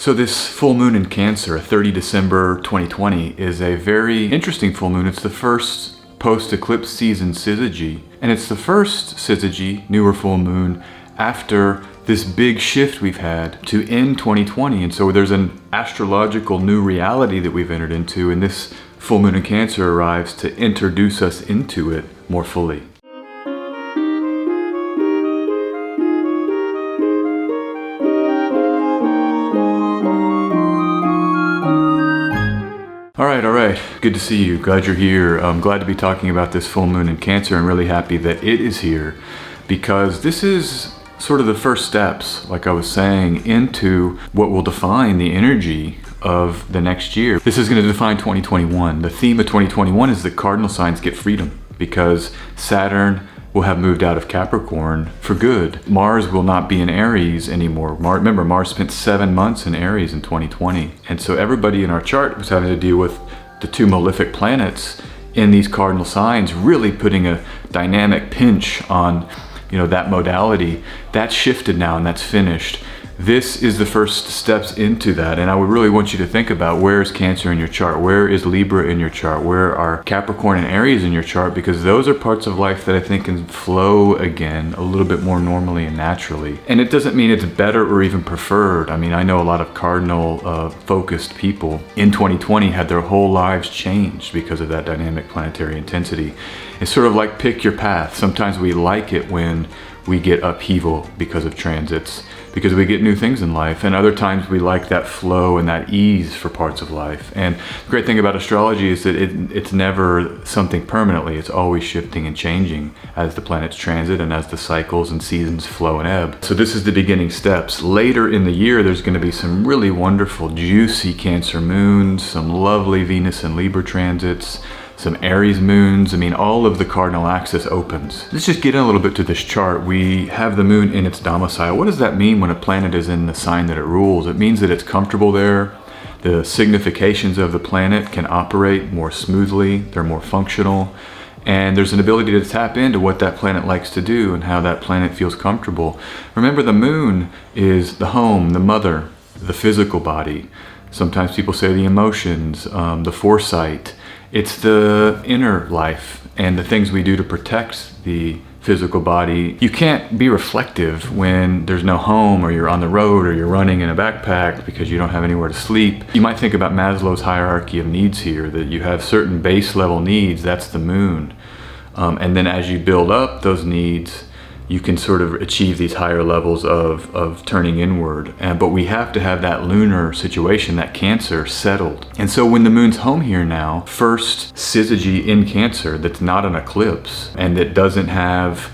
So this full moon in Cancer, 30 December 2020, is a very interesting full moon. It's the first post-eclipse season syzygy, and it's the first syzygy, newer full moon, after this big shift we've had to end 2020. And so there's an astrological new reality that we've entered into, and this full moon in Cancer arrives to introduce us into it more fully. All right. Good to see you. Glad you're here. I'm glad to be talking about this full moon in Cancer. I'm really happy that it is here because this is sort of the first steps, like I was saying, into what will define the energy of the next year. This is going to define 2021. The theme of 2021 is that cardinal signs get freedom because Saturn will have moved out of Capricorn for good. Mars will not be in Aries anymore. Remember, Mars spent 7 months in Aries in 2020. And so everybody in our chart was having to deal with the two malefic planets in these cardinal signs, really putting a dynamic pinch on, that modality. That's shifted now and that's finished. This is the first steps into that, and I would really want you to think about where is Cancer in your chart, where is Libra in your chart, where are Capricorn and Aries in your chart, because those are parts of life that I think can flow again a little bit more normally and naturally. And it doesn't mean it's better or even preferred. I mean, I know a lot of cardinal focused people in 2020 had their whole lives changed because of that dynamic planetary intensity. It's sort of like pick your path. Sometimes we like it when we get upheaval because of transits, because we get new things in life, and other times we like that flow and that ease for parts of life. And the great thing about astrology is that it's never something permanently. It's always shifting and changing as the planets transit and as the cycles and seasons flow and ebb. So this is the beginning steps. Later in the year, there's going to be some really wonderful, juicy Cancer moons, some lovely Venus and Libra transits, some Aries moons. I mean, all of the cardinal axis opens. Let's just get in a little bit to this chart. We have the moon in its domicile. What does that mean when a planet is in the sign that it rules? It means that it's comfortable there. The significations of the planet can operate more smoothly. They're more functional. And there's an ability to tap into what that planet likes to do and how that planet feels comfortable. Remember, the moon is the home, the mother, the physical body. Sometimes people say the emotions, the foresight. It's the inner life and the things we do to protect the physical body. You can't be reflective when there's no home, or you're on the road, or you're running in a backpack because you don't have anywhere to sleep. You might think about Maslow's hierarchy of needs here, that you have certain base level needs. That's the moon. And then as you build up those needs, you can sort of achieve these higher levels of turning inward. But we have to have that lunar situation, that Cancer, settled. And so when the moon's home here now, first syzygy in Cancer that's not an eclipse and that doesn't have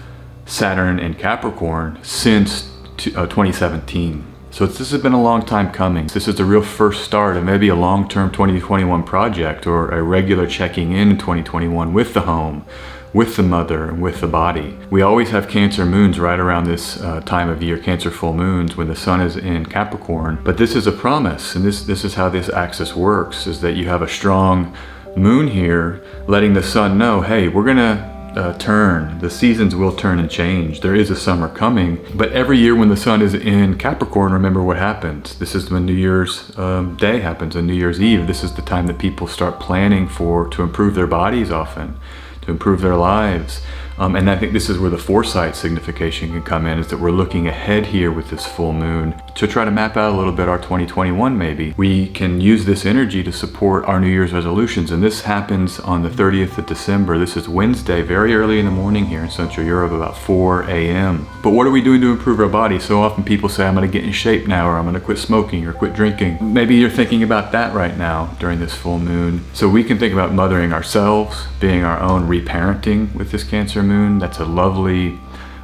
Saturn and Capricorn since 2017. So this has been a long time coming. This is the real first start of maybe a long-term 2021 project, or a regular checking in 2021 with the home, with the mother, and with the body. We always have Cancer moons right around this time of year, Cancer full moons, when the sun is in Capricorn. But this is a promise, and this is how this axis works, is that you have a strong moon here letting the sun know, hey, we're gonna turn. The seasons will turn and change. There is a summer coming. But every year when the sun is in Capricorn, remember what happens. This is when New Year's Day happens, and New Year's Eve. This is the time that people start planning to improve their bodies often, to improve their lives. And I think this is where the foresight signification can come in, is that we're looking ahead here with this full moon to try to map out a little bit our 2021 maybe. We can use this energy to support our New Year's resolutions, and this happens on the 30th of December. This is Wednesday, very early in the morning here in Central Europe, about 4 a.m. But what are we doing to improve our body? So often people say, I'm gonna get in shape now, or I'm gonna quit smoking, or quit drinking. Maybe you're thinking about that right now during this full moon. So we can think about mothering ourselves, being our own reparenting with this Cancer moon. That's a lovely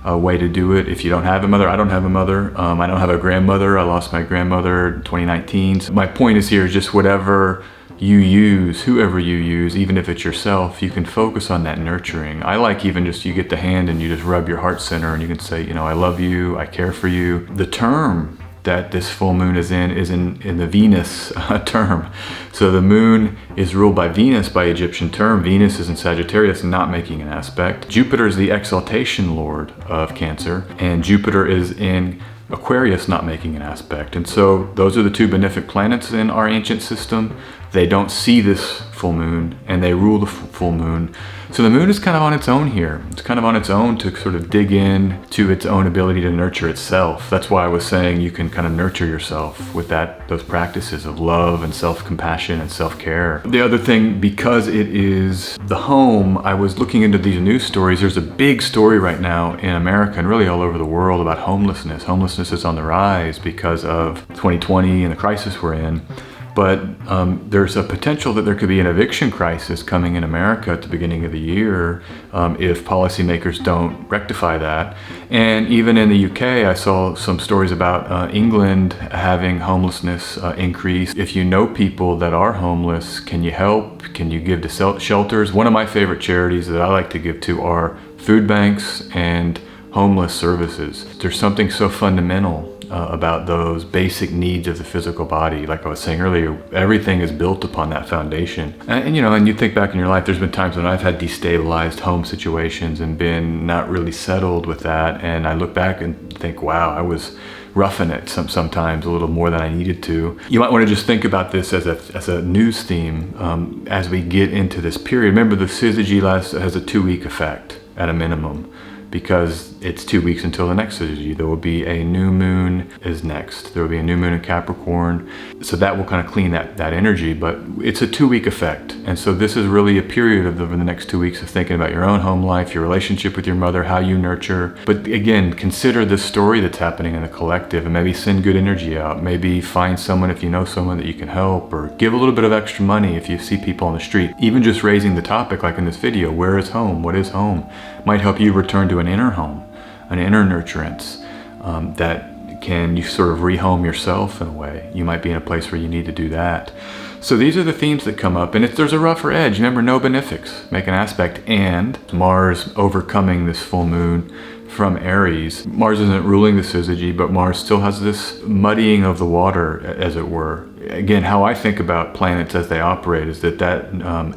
way to do it. If you don't have a mother, I don't have a mother. I don't have a grandmother. I lost my grandmother in 2019. So my point is here is just whatever you use, whoever you use, even if it's yourself, you can focus on that nurturing. I like even just you get the hand and you just rub your heart center and you can say, I love you, I care for you. The term that this full moon is in the Venus term. So the moon is ruled by Venus by Egyptian term. Venus is in Sagittarius, not making an aspect. Jupiter is the exaltation lord of Cancer, and Jupiter is in Aquarius not making an aspect. And so those are the two benefic planets in our ancient system. They don't see this full moon, and they rule the full moon. So the moon is kind of on its own here. It's kind of on its own to sort of dig in to its own ability to nurture itself. That's why I was saying you can kind of nurture yourself with those practices of love and self-compassion and self-care. The other thing, because it is the home, I was looking into these news stories. There's a big story right now in America and really all over the world about homelessness. Homelessness is on the rise because of 2020 and the crisis we're in. But there's a potential that there could be an eviction crisis coming in America at the beginning of the year if policymakers don't rectify that. And even in the UK, I saw some stories about England having homelessness increase. If you know people that are homeless, can you help? Can you give to shelters? One of my favorite charities that I like to give to are food banks and homeless services. There's something so fundamental about those basic needs of the physical body. Like I was saying earlier, everything is built upon that foundation. And you think back in your life, there's been times when I've had destabilized home situations and been not really settled with that. And I look back and think, wow, I was roughing it sometimes a little more than I needed to. You might want to just think about this as a news theme as we get into this period. Remember, the syzygy has a 2-week effect at a minimum, because it's 2 weeks until the next syzygy. There will be a new moon is next. There will be a new moon in Capricorn. So that will kind of clean that energy, but it's a 2-week effect. And so this is really a period of the next 2 weeks of thinking about your own home life, your relationship with your mother, how you nurture. But again, consider this story that's happening in the collective and maybe send good energy out. Maybe find someone, if you know someone, that you can help, or give a little bit of extra money if you see people on the street. Even just raising the topic, like in this video, where is home? What is home? Might help you return to an inner home, an inner nurturance that can you sort of rehome yourself in a way. You might be in a place where you need to do that. So these are the themes that come up, and there's a rougher edge. Remember, no benefics make an aspect, and Mars overcoming this full moon from Aries. Mars isn't ruling the syzygy, but Mars still has this muddying of the water, as it were. Again, how I think about planets as they operate is that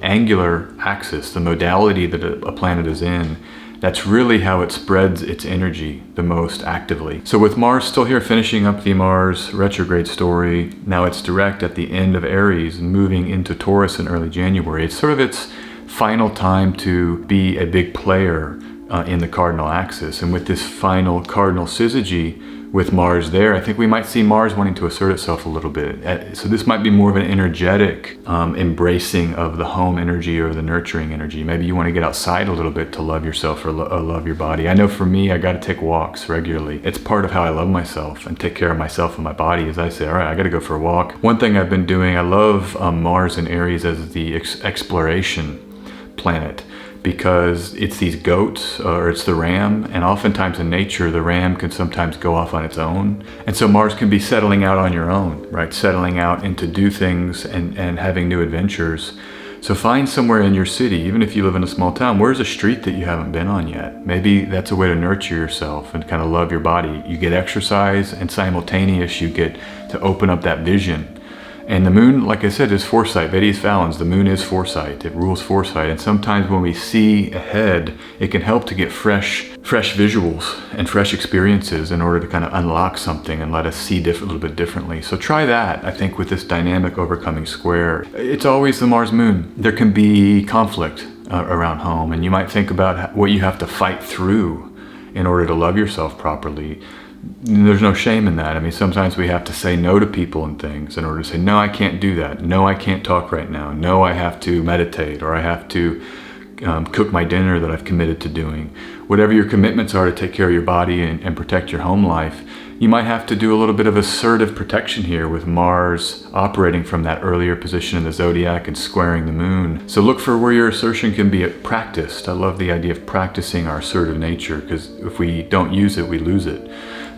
angular axis, the modality that a planet is in, that's really how it spreads its energy the most actively. So with Mars still here finishing up the Mars retrograde story, now it's direct at the end of Aries and moving into Taurus in early January. It's sort of its final time to be a big player in the cardinal axis. And with this final cardinal syzygy with Mars there, I think we might see Mars wanting to assert itself a little bit. So this might be more of an energetic embracing of the home energy or the nurturing energy. Maybe you want to get outside a little bit to love yourself or love your body. I know for me, I got to take walks regularly. It's part of how I love myself and take care of myself and my body. As I say, all right, I got to go for a walk. One thing I've been doing, I love Mars and Aries as the exploration planet, because it's these goats, or it's the ram, and oftentimes in nature the ram can sometimes go off on its own, and so Mars can be settling out on your own, right? Settling out into do things and having new adventures. So find somewhere in your city, even if you live in a small town, where's a street that you haven't been on yet? Maybe that's a way to nurture yourself and kind of love your body. You get exercise, and simultaneous you get to open up that vision. And the moon, like I said, is foresight. Vedi's Valens, the moon is foresight. It rules foresight. And sometimes when we see ahead, it can help to get fresh visuals and fresh experiences in order to kind of unlock something and let us see a little bit differently. So try that, I think, with this dynamic overcoming square. It's always the Mars moon. There can be conflict around home, and you might think about what you have to fight through in order to love yourself properly. There's no shame in that. I mean, sometimes we have to say no to people and things in order to say, no, I can't do that. No, I can't talk right now. No, I have to meditate, or I have to cook my dinner that I've committed to doing. Whatever your commitments are to take care of your body and protect your home life, you might have to do a little bit of assertive protection here with Mars operating from that earlier position in the zodiac and squaring the moon. So look for where your assertion can be practiced. I love the idea of practicing our assertive nature, because if we don't use it, we lose it.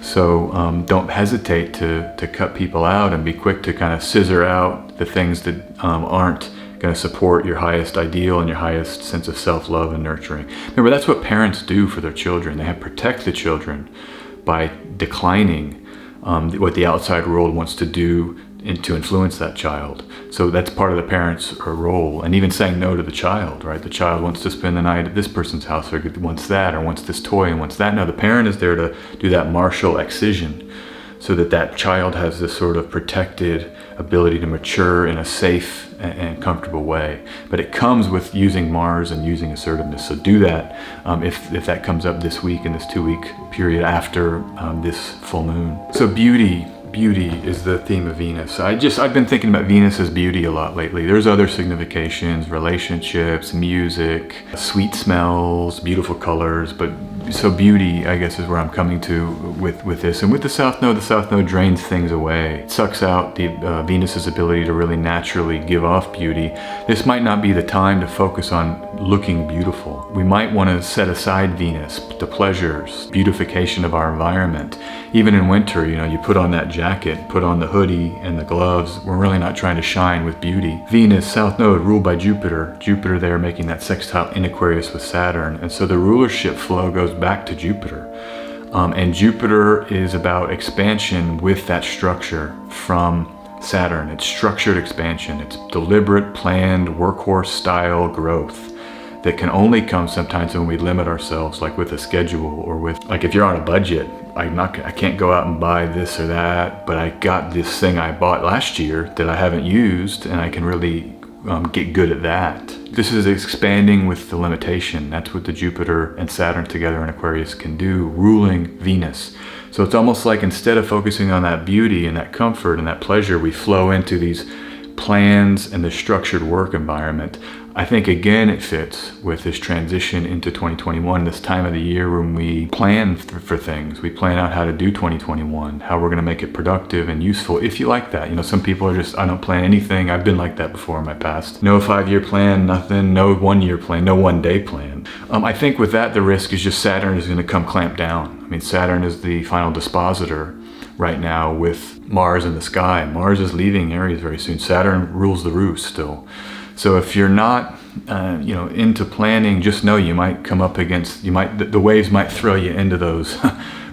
So don't hesitate to cut people out, and be quick to kind of scissor out the things that aren't going to support your highest ideal and your highest sense of self-love and nurturing. Remember, that's what parents do for their children. They have protect the children by declining what the outside world wants to do to influence that child. So that's part of the parent's role, and even saying no to the child, right? The child wants to spend the night at this person's house, or wants that, or wants this toy and wants that. No, the parent is there to do that martial excision, so that that child has this sort of protected ability to mature in a safe and comfortable way. But it comes with using Mars and using assertiveness. So do that if that comes up this week, in this 2-week period after this full moon. So beauty is the theme of Venus. I've been thinking about Venus as beauty a lot lately. There's other significations, relationships, music, sweet smells, beautiful colors, but so beauty, I guess, is where I'm coming to with this. And with the South Node drains things away. It sucks out the Venus's ability to really naturally give off beauty. This might not be the time to focus on looking beautiful. We might want to set aside Venus, the pleasures, beautification of our environment. Even in winter, you put on that jacket, put on the hoodie and the gloves. We're really not trying to shine with beauty. Venus, South Node, ruled by Jupiter. Jupiter there making that sextile in Aquarius with Saturn. And so the rulership flow goes back to Jupiter. And Jupiter is about expansion with that structure from Saturn. It's structured expansion. It's deliberate, planned, workhorse style growth that can only come sometimes when we limit ourselves, like with a schedule, or with, like, if you're on a budget. I can't go out and buy this or that, but I got this thing I bought last year that I haven't used, and I can really get good at that. This is expanding with the limitation. That's what the Jupiter and Saturn together in Aquarius can do, ruling Venus. So it's almost like, instead of focusing on that beauty and that comfort and that pleasure, we flow into these plans and the structured work environment. I think, again, it fits with this transition into 2021, this time of the year when we plan for things. We plan out how to do 2021, how we're going to make it productive and useful, if you like that. Some people are just, I don't plan anything. I've been like that before in my past. No 5-year plan, nothing. No 1-year plan, no 1-day plan. I think with that, the risk is just Saturn is going to come clamp down. I mean, Saturn is the final dispositor right now with Mars in the sky. Mars is leaving Aries very soon. Saturn rules the roost still. So if you're not, into planning, just know you might come up against, the waves might throw you into those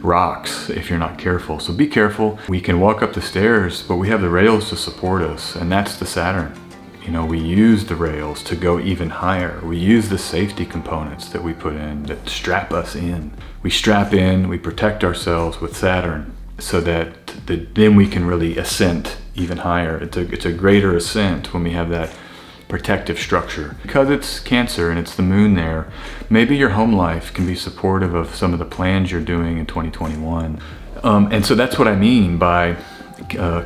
rocks if you're not careful. So be careful. We can walk up the stairs, but we have the rails to support us, and that's the Saturn. We use the rails to go even higher. We use the safety components that we put in that strap us in. We strap in, we protect ourselves with Saturn, so that then we can really ascent even higher. It's a greater ascent when we have that protective structure. Because it's Cancer and it's the moon there, maybe your home life can be supportive of some of the plans you're doing in 2021. And so that's what I mean by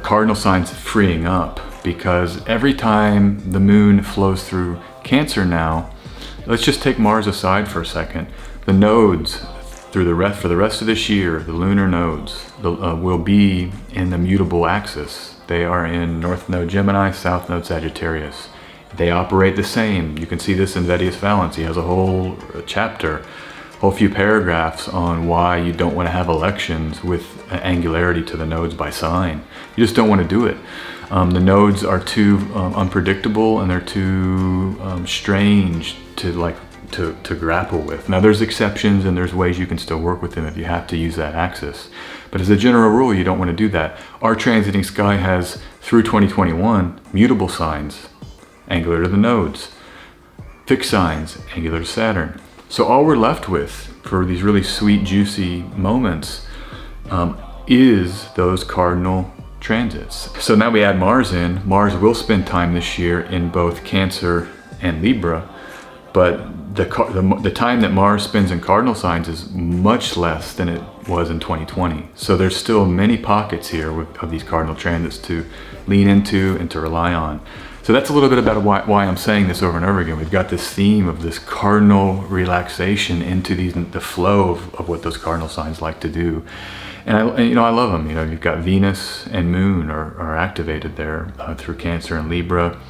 cardinal signs freeing up, because every time the moon flows through Cancer now, let's just take Mars aside for a second, the nodes for the rest of this year, the lunar nodes will be in the mutable axis. They are in North Node Gemini, South Node Sagittarius. They operate the same. You can see this in Vedic Valence. He has a whole chapter, whole few paragraphs on why you don't want to have elections with an angularity to the nodes by sign. You just don't want to do it. The nodes are too unpredictable, and they're too strange to grapple with. Now there's exceptions, and there's ways you can still work with them if you have to use that axis. But as a general rule, you don't want to do that. Our transiting sky has, through 2021, mutable signs, angular to the nodes, fixed signs, angular to Saturn. So all we're left with for these really sweet, juicy moments is those cardinal transits. So now we add Mars in. Mars will spend time this year in both Cancer and Libra, but the time that Mars spends in cardinal signs is much less than it was in 2020. So there's still many pockets here of these cardinal transits to lean into and to rely on. So that's a little bit about why I'm saying this over and over again. We've got this theme of this cardinal relaxation into the flow of what those cardinal signs like to do. And I love them. You've got Venus and Moon are activated there through Cancer and Libra.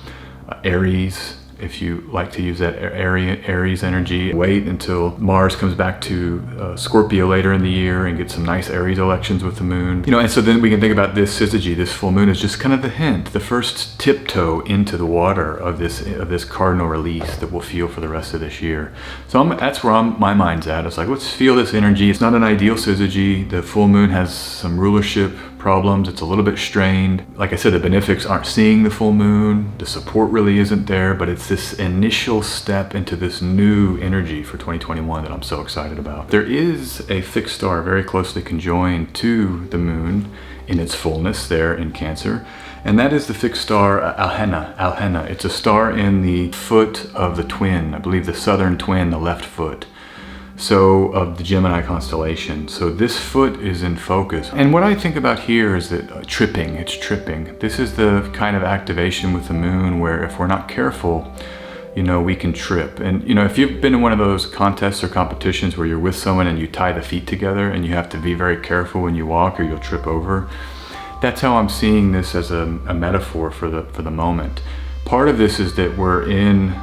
Aries, if you like to use that Aries energy, wait until Mars comes back to Scorpio later in the year and get some nice Aries elections with the moon. And so then we can think about this syzygy, this full moon, is just kind of the hint, the first tiptoe into the water of this cardinal release that we'll feel for the rest of this year. So that's where my mind's at. It's like, let's feel this energy. It's not an ideal syzygy. The full moon has some rulership problems. It's a little bit strained. Like I said, the benefics aren't seeing the full moon. The support really isn't there, but it's this initial step into this new energy for 2021 that I'm so excited about. There is a fixed star very closely conjoined to the moon in its fullness there in Cancer, and that is the fixed star Alhenna. It's a star in the foot of the twin, I believe the southern twin, the left foot, so of the Gemini constellation. So this foot is in focus. And what I think about here is that it's tripping. This is the kind of activation with the moon where if we're not careful, you know, we can trip. And you know, if you've been in one of those contests or competitions where you're with someone and you tie the feet together and you have to be very careful when you walk or you'll trip over, that's how I'm seeing this as a metaphor for the moment. Part of this is that we're in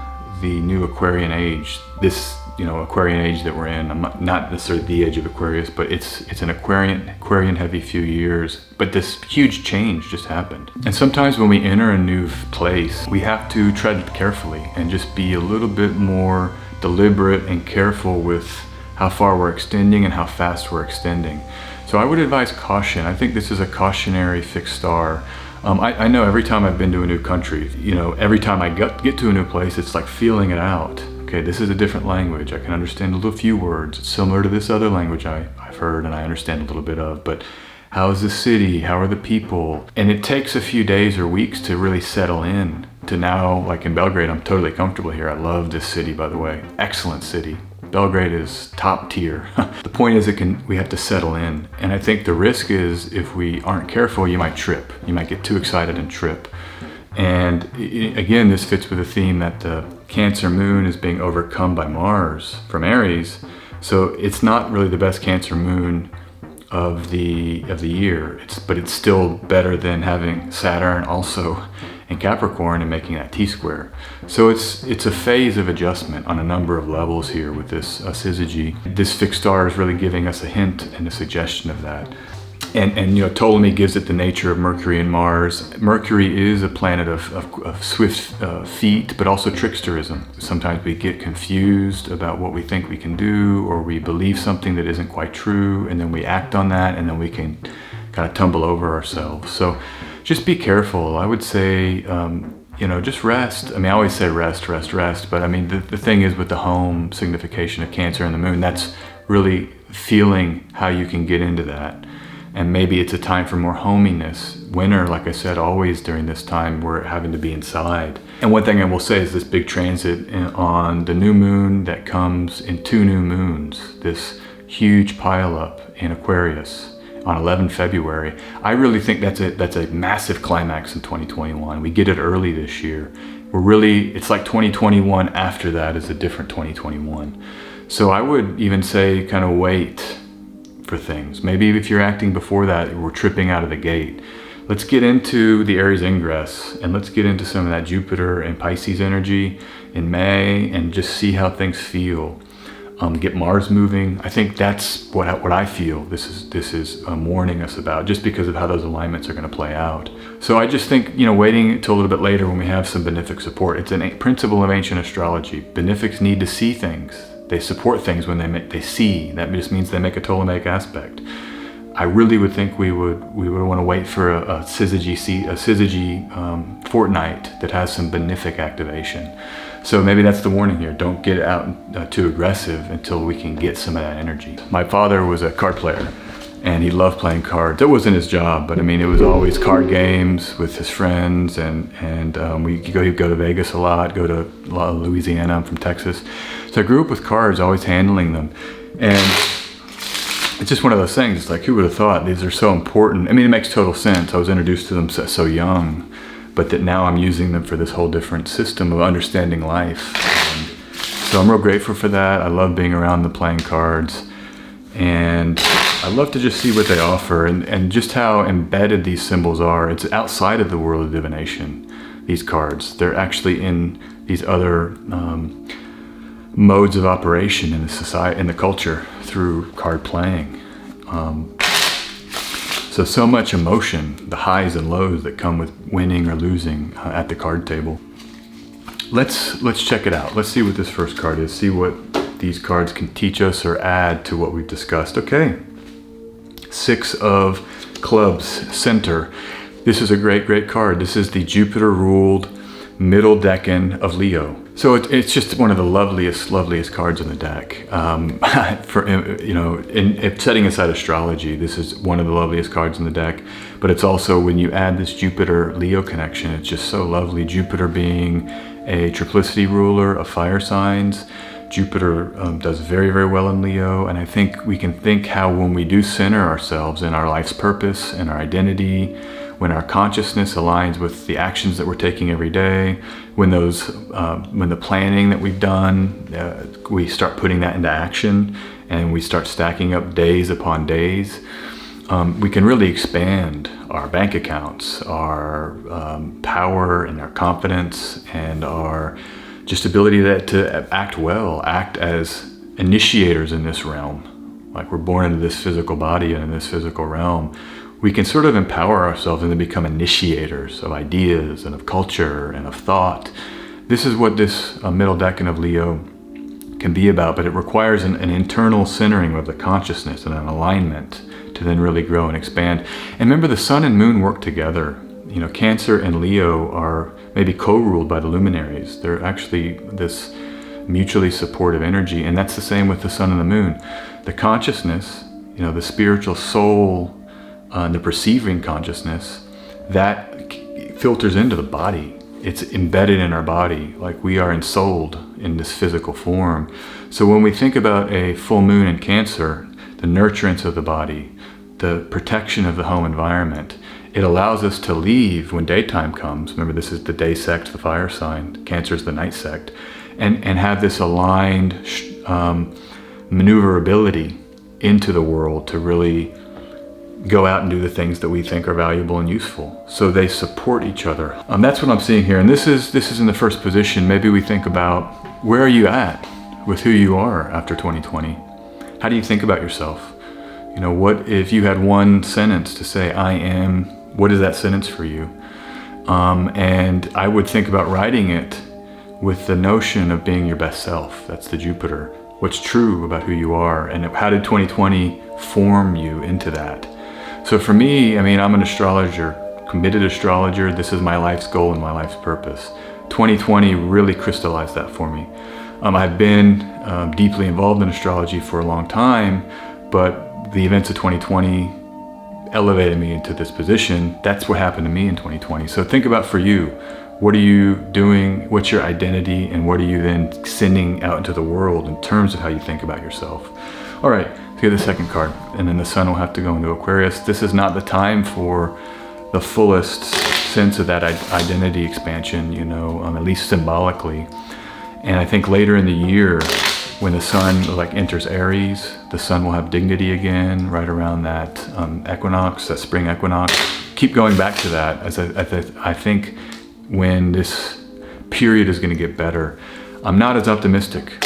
the new Aquarian age, this, you know, Aquarian age that we're in. I'm not necessarily the age of Aquarius, but it's an Aquarian heavy few years. But this huge change just happened. And sometimes when we enter a new place, we have to tread carefully and just be a little bit more deliberate and careful with how far we're extending and how fast we're extending. So I would advise caution. I think this is a cautionary fixed star. I know every time I've been to a new country, you know, every time I get to a new place, it's like feeling it out. Okay, this is a different language. I can understand a little few words. It's similar to this other language I've heard and I understand a little bit of, but how is the city? How are the people? And it takes a few days or weeks to really settle in to now, like in Belgrade, I'm totally comfortable here. I love this city, by the way. Excellent city. Belgrade is top tier. The point is we have to settle in. And I think the risk is if we aren't careful, you might trip. You might get too excited and trip. And again, this fits with the theme that the Cancer moon is being overcome by Mars from Aries. So it's not really the best Cancer moon of the year. But it's still better than having Saturn also in Capricorn and making that T-square. So it's a phase of adjustment on a number of levels here with this syzygy. This fixed star is really giving us a hint and a suggestion of that. And you know, Ptolemy gives it the nature of Mercury and Mars. Mercury is a planet of swift feet, but also tricksterism. Sometimes we get confused about what we think we can do, or we believe something that isn't quite true, and then we act on that, and then we can kind of tumble over ourselves. So just be careful. I would say, you know, just rest. I mean, I always say rest, but I mean, the thing is with the home signification of Cancer and the moon, that's really feeling how you can get into that. And maybe it's a time for more hominess. Winter, like I said, always during this time, we're having to be inside. And one thing I will say is this big transit on the new moon that comes in 2 new moons, this huge pileup in Aquarius on 11 February. I really think that's a massive climax in 2021. We get it early this year. It's like 2021 after that is a different 2021. So I would even say kind of wait for things. Maybe if you're acting before that, we're tripping out of the gate. Let's get into the Aries ingress and let's get into some of that Jupiter and Pisces energy in May and just see how things feel. Get Mars moving. I think that's what I feel this is warning us about, just because of how those alignments are going to play out. So I just think, you know, waiting until a little bit later when we have some benefic support. It's a principle of ancient astrology. Benefics need to see things. They support things when they see. That just means they make a Ptolemaic aspect. I really would think we would want to wait for a syzygy fortnight that has some benefic activation. So maybe that's the warning here. Don't get out too aggressive until we can get some of that energy. My father was a card player and he loved playing cards. That wasn't his job, but I mean, it was always card games with his friends, and he'd go to Vegas a lot, go to Louisiana. I'm from Texas. So I grew up with cards, always handling them. And it's just one of those things. It's like, who would have thought these are so important? I mean, it makes total sense. I was introduced to them so young, but that now I'm using them for this whole different system of understanding life. And so I'm real grateful for that. I love being around the playing cards. And I love to just see what they offer and just how embedded these symbols are. It's outside of the world of divination, these cards. They're actually in these other modes of operation in the society, in the culture, through card playing. So much emotion, the highs and lows that come with winning or losing at the card table. Let's check it out. Let's see what this first card is. See what these cards can teach us or add to what we've discussed. Okay. 6 of clubs, center. This is a great, great card. This is the Jupiter-ruled middle decan of Leo. So it's just one of the loveliest cards in the deck. Setting aside astrology, this is one of the loveliest cards in the deck. But it's also, when you add this Jupiter-Leo connection, it's just so lovely. Jupiter being a triplicity ruler of fire signs. Jupiter does very, very well in Leo. And I think we can think how when we do center ourselves in our life's purpose and our identity, when our consciousness aligns with the actions that we're taking every day, when the planning that we've done, we start putting that into action, and we start stacking up days upon days, we can really expand our bank accounts, our power and our confidence, and our just ability to act well, act as initiators in this realm. Like we're born into this physical body and in this physical realm. We can sort of empower ourselves and then become initiators of ideas and of culture and of thought. This is what this middle decan of Leo can be about, but it requires an internal centering of the consciousness and an alignment to then really grow and expand. And remember, the sun and moon work together. You know, Cancer and Leo are maybe co-ruled by the luminaries. They're actually this mutually supportive energy, and that's the same with the sun and the moon. The consciousness, you know, the spiritual soul, the perceiving consciousness, that filters into the body. It's embedded in our body, like we are ensouled in this physical form. So when we think about a full moon in Cancer, the nurturance of the body, the protection of the home environment, it allows us to leave when daytime comes. Remember, this is the day sect, the fire sign. Cancer is the night sect. And have this aligned maneuverability into the world to really go out and do the things that we think are valuable and useful. So they support each other. That's what I'm seeing here. And this is in the first position. Maybe we think about, where are you at with who you are after 2020? How do you think about yourself? You know, what if you had one sentence to say, I am, what is that sentence for you? And I would think about writing it with the notion of being your best self. That's the Jupiter. What's true about who you are, and how did 2020 form you into that? So for me, I mean, I'm an astrologer, committed astrologer. This is my life's goal and my life's purpose. 2020 really crystallized that for me. I've been deeply involved in astrology for a long time, but the events of 2020 elevated me into this position. That's what happened to me in 2020. So think about for you, what are you doing? What's your identity? And what are you then sending out into the world in terms of how you think about yourself? All right, let's get the second card. And then the sun will have to go into Aquarius. This is not the time for the fullest sense of that identity expansion, you know, at least symbolically. And I think later in the year, when the sun enters Aries, the sun will have dignity again, right around that equinox, that spring equinox. Keep going back to that, as I think when this period is going to get better. I'm not as optimistic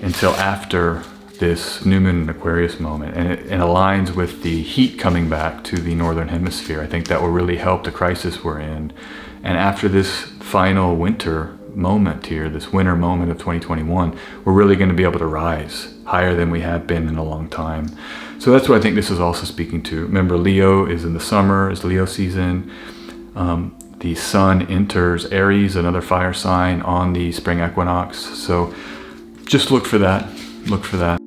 until after this new moon in Aquarius moment, and it aligns with the heat coming back to the northern hemisphere. I think that will really help the crisis we're in. And after this final winter moment here, this winter moment of 2021, we're really going to be able to rise higher than we have been in a long time. So that's what I think this is also speaking to. Remember, Leo is in the summer, it's Leo season. The sun enters Aries, another fire sign, on the spring equinox. So just look for that. Look for that.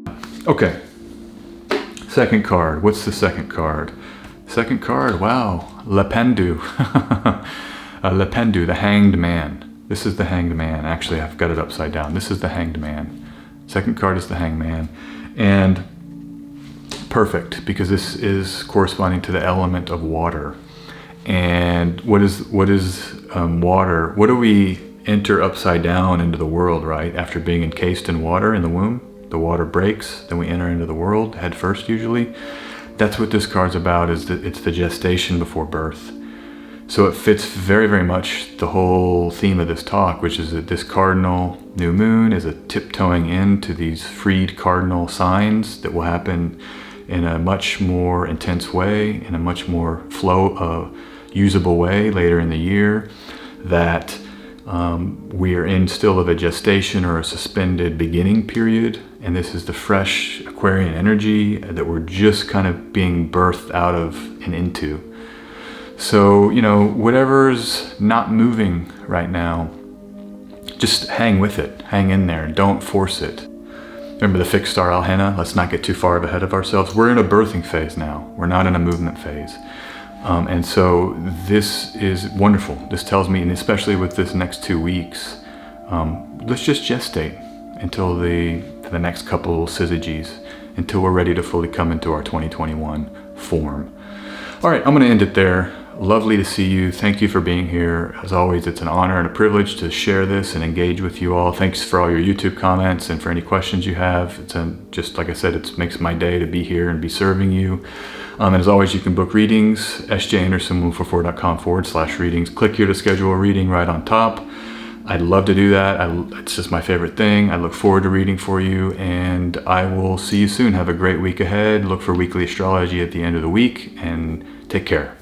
Okay. Second card. What's the second card? Second card. Wow. Le Pendu. Le Pendu, the Hanged Man. This is the Hanged Man. Actually, I've got it upside down. This is the Hanged Man. Second card is the Hanged Man. And perfect, because this is corresponding to the element of water. And what is water? What do we enter upside down into the world, right? After being encased in water in the womb, the water breaks, then we enter into the world head first usually. That's what this card's about, is that it's the gestation before birth. So it fits very, very much the whole theme of this talk, which is that this cardinal new moon is a tiptoeing into these freed cardinal signs that will happen in a much more intense way, in a much more usable way later in the year, that We are in still of a gestation or a suspended beginning period, and this is the fresh Aquarian energy that we're just kind of being birthed out of and into. So, whatever's not moving right now, just hang with it, hang in there, don't force it. Remember the fixed star Alhena? Let's not get too far ahead of ourselves. We're in a birthing phase now. We're not in a movement phase. And so this is wonderful. This tells me, and especially with this next 2 weeks, let's just gestate until the next couple syzygies, until we're ready to fully come into our 2021 form. All right, I'm going to end it there. Lovely to see you. Thank you for being here. As always, it's an honor and a privilege to share this and engage with you all. Thanks for all your YouTube comments and for any questions you have. It's just like I said, it makes my day to be here and be serving you. And as always, you can book readings, sjanderson144.com/readings. Click here to schedule a reading right on top. I'd love to do that. It's just my favorite thing. I look forward to reading for you, and I will see you soon. Have a great week ahead. Look for weekly astrology at the end of the week, and take care.